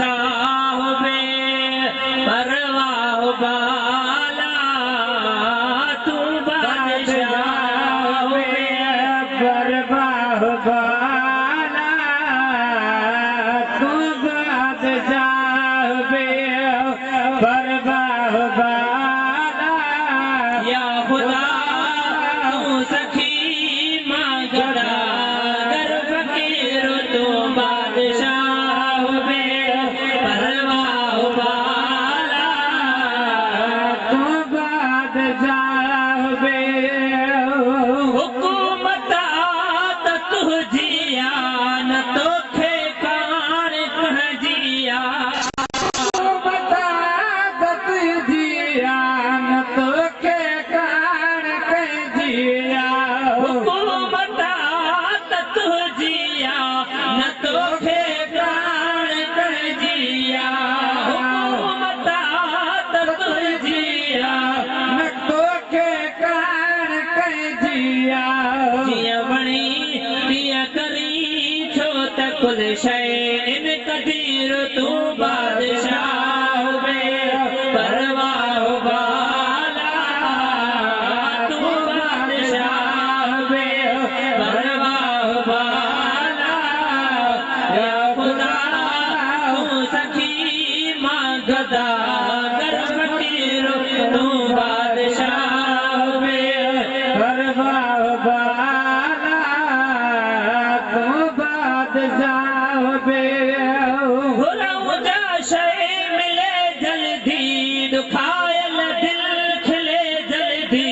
साहबे परवाह बाला तू बादशाह परवाह बाला तू बादशाह परवाह बाला या खुदा तू सखी मांगदा गर फकीर तू बादशाह परवाह बाला तू बादशाह हुकूमत तुझिया न तोखे कान कहजिया बता तुझिया न तोखे कान कहजिया हुकूमत तुझिया न तोखे कान कहजिया हुकूमत तुझिया न तोखे कान कहजिया जिया बणी पिया करी छो त कुल शइ इन कदीर तू बादशाह परवाह बाला तू बादशाह परवाह बाला या खुदा तू सखी मांगदा गर फकीर तू बादशाह परवाह बाला तू बादशाह घुरऊं शइ मिले जल्दी दुखायल दिल खिले जल्दी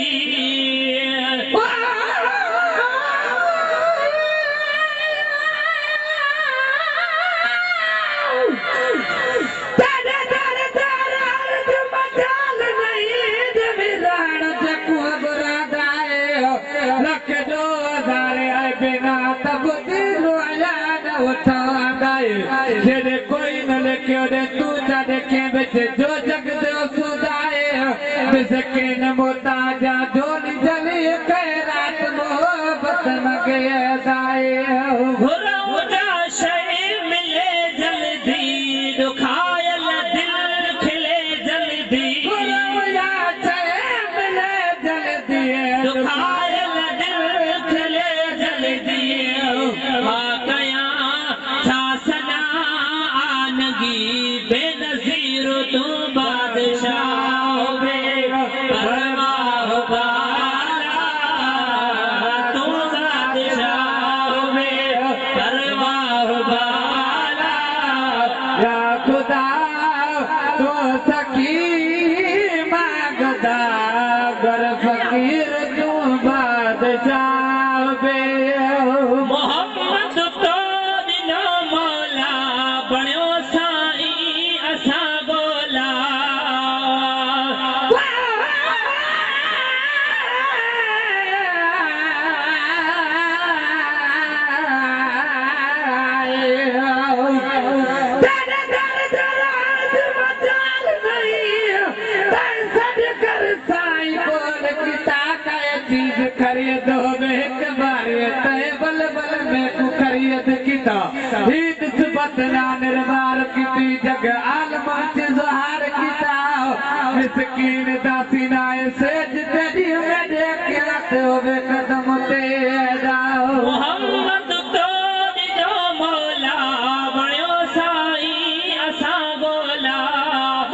लख जो दारे बिना तब दिल जेड़े कोई न लिखियो रे तू जाने के बिच जो जग दे सुदाए बिसकिन मोताजा जोली जली खैरात मोहब्बत मगे दाए घुरऊं शइ मिले जल्दी दुखायल दिल खिले जल्दी दुखायल दिल खिले जल्दी मां कयां छा सना आनगी बेनज़ीर तू बादशाह परवाह बाला तू बादशाह परवाह बाला या खुदा तू सखी मांगदा गर फकीर तू बादशाह मोहम्मद तो दिनो मौला बणियो साईं असां गोला खरीदो एक बार तय बल बल में को खरीद किता ईद सुबत ना निर्मार की जग आलम से जोहार किता मिस्कीन दासी नाए सेज तेरी में देख रत होवे कदम ते जाओ मोहम्मद तो दिनो मौला बणियो साईं असां गोला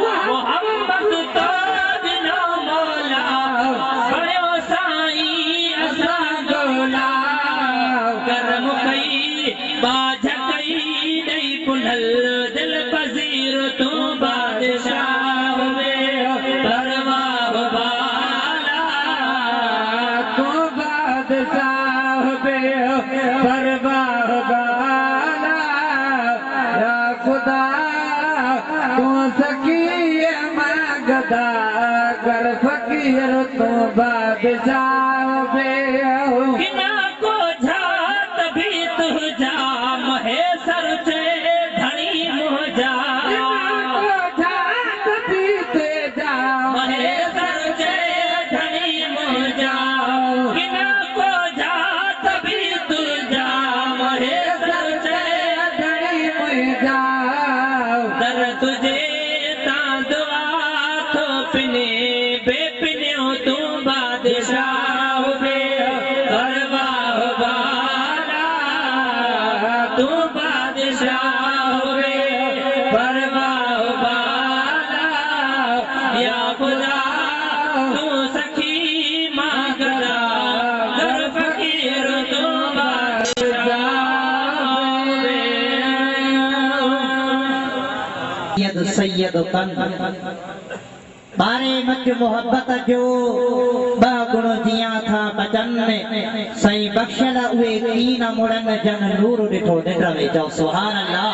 मोहम्मद तो दिनो मौला बणियो साईं असां गोला करम कई बाझ कई ॾेई पुनल दिल पज़ीर तू बादशाह परवाह बाला तू बादशाह परवाह बाला या खुदा तू सखी मांगदा गर फकीर तू बादशाह किना को झात भी तुझा महेसर चे धनी मुझा महेसर चे धनी मुझा किना को झात भी तुझा महेसर चे धनी मुझा दर तुझे तां दुआ थो पिने बेपिनियो तू बादशाह बे परवाह वाला तू बादशाह बे परवाह वाला या खुदा तू सखी मांगला घर फकीर तू सैयद तन बारे मच मोहब्बत जो गुण जिया था बचन में सही बख्शल उहे कीन मुड़न जन नूर ॾिठो निंड में चओ सुभान अल्लाह।